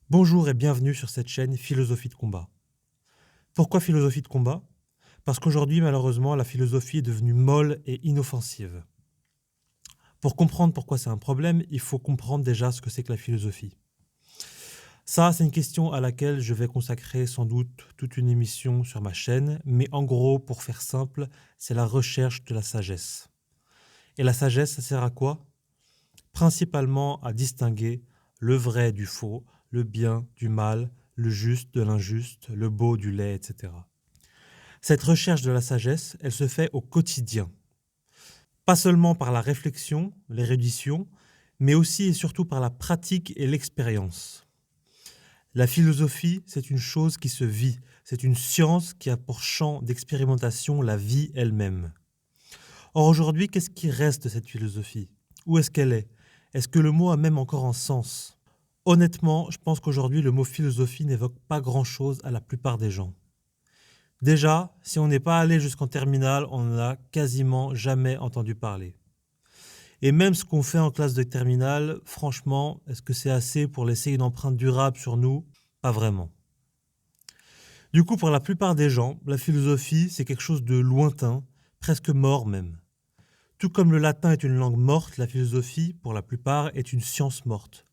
Bonjour et bienvenue sur cette chaîne Philosophie de combat. Pourquoi philosophie de combat? Parce qu'aujourd'hui, malheureusement, la philosophie est devenue molle et inoffensive. Pour comprendre pourquoi c'est un problème, il faut comprendre déjà ce que c'est que la philosophie. Ça, c'est une question à laquelle je vais consacrer sans doute toute une émission sur ma chaîne, mais en gros, pour faire simple, c'est la recherche de la sagesse. Et la sagesse, ça sert à quoi? Principalement à distinguer le vrai du faux, le bien du mal, le juste de l'injuste, le beau du laid, etc. Cette recherche de la sagesse, elle se fait au quotidien. Pas seulement par la réflexion, l'érudition, mais aussi et surtout par la pratique et l'expérience. La philosophie, c'est une chose qui se vit, c'est une science qui a pour champ d'expérimentation la vie elle-même. Or aujourd'hui, qu'est-ce qui reste de cette philosophie? Où est-ce qu'elle est? Est-ce que le mot a même encore un sens? Honnêtement, je pense qu'aujourd'hui, le mot philosophie n'évoque pas grand-chose à la plupart des gens. Déjà, si on n'est pas allé jusqu'en terminale, on n'en a quasiment jamais entendu parler. Et même ce qu'on fait en classe de terminale, franchement, est-ce que c'est assez pour laisser une empreinte durable sur nous? Pas vraiment. Du coup, pour la plupart des gens, la philosophie, c'est quelque chose de lointain, presque mort même. Tout comme le latin est une langue morte, la philosophie, pour la plupart, est une science morte.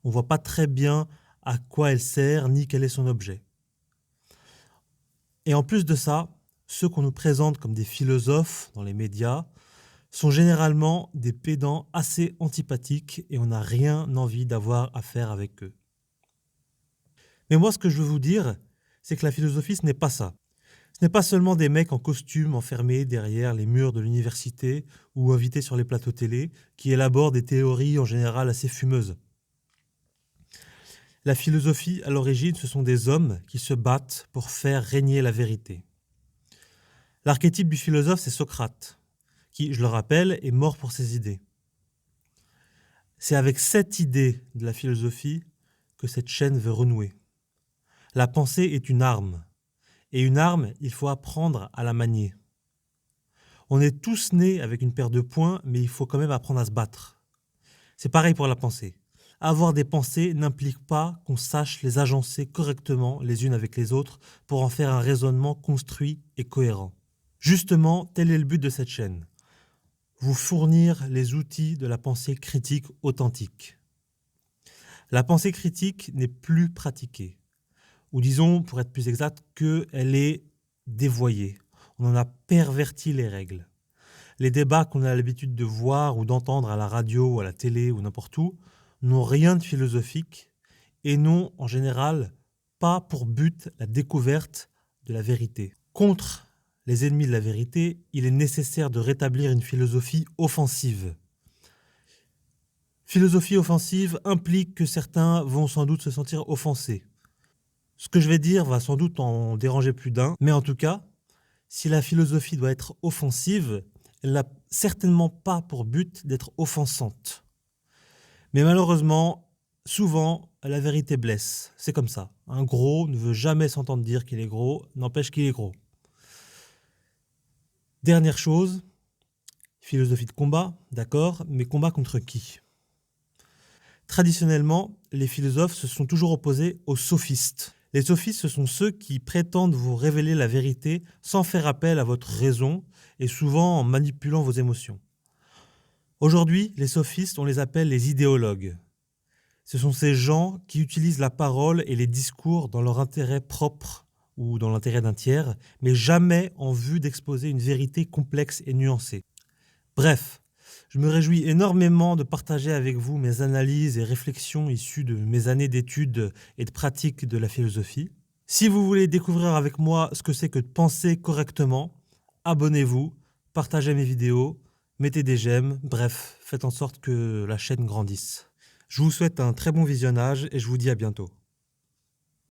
On ne voit pas très bien à quoi elle sert ni quel est son objet. Et en plus de ça, ceux qu'on nous présente comme des philosophes dans les médias sont généralement des pédants assez antipathiques et on n'a rien envie d'avoir à faire avec eux. Mais moi, ce que je veux vous dire, c'est que la philosophie, ce n'est pas ça. Ce n'est pas seulement des mecs en costume enfermés derrière les murs de l'université ou invités sur les plateaux télé qui élaborent des théories en général assez fumeuses. La philosophie, à l'origine, ce sont des hommes qui se battent pour faire régner la vérité. L'archétype du philosophe, c'est Socrate, qui, je le rappelle, est mort pour ses idées. C'est avec cette idée de la philosophie que cette chaîne veut renouer. La pensée est une arme, et une arme, il faut apprendre à la manier. On est tous nés avec une paire de poings, mais il faut quand même apprendre à se battre. C'est pareil pour la pensée. Avoir des pensées n'implique pas qu'on sache les agencer correctement les unes avec les autres pour en faire un raisonnement construit et cohérent. Justement, tel est le but de cette chaîne. Vous fournir les outils de la pensée critique authentique. La pensée critique n'est plus pratiquée. Ou disons, pour être plus exact, qu'elle est dévoyée. On en a perverti les règles. Les débats qu'on a l'habitude de voir ou d'entendre à la radio, ou à la télé ou n'importe où, n'ont rien de philosophique et n'ont en général pas pour but la découverte de la vérité. Contre les ennemis de la vérité, il est nécessaire de rétablir une philosophie offensive. Philosophie offensive implique que certains vont sans doute se sentir offensés. Ce que je vais dire va sans doute en déranger plus d'un, mais en tout cas, si la philosophie doit être offensive, elle n'a certainement pas pour but d'être offensante. Mais malheureusement, souvent, la vérité blesse. C'est comme ça. Un gros ne veut jamais s'entendre dire qu'il est gros, n'empêche qu'il est gros. Dernière chose, philosophie de combat, d'accord, mais combat contre qui? Traditionnellement, les philosophes se sont toujours opposés aux sophistes. Les sophistes, ce sont ceux qui prétendent vous révéler la vérité sans faire appel à votre raison et souvent en manipulant vos émotions. Aujourd'hui, les sophistes, on les appelle les idéologues. Ce sont ces gens qui utilisent la parole et les discours dans leur intérêt propre ou dans l'intérêt d'un tiers, mais jamais en vue d'exposer une vérité complexe et nuancée. Bref, je me réjouis énormément de partager avec vous mes analyses et réflexions issues de mes années d'études et de pratique de la philosophie. Si vous voulez découvrir avec moi ce que c'est que de penser correctement, abonnez-vous, partagez mes vidéos, mettez des j'aime, bref, faites en sorte que la chaîne grandisse. Je vous souhaite un très bon visionnage et je vous dis à bientôt.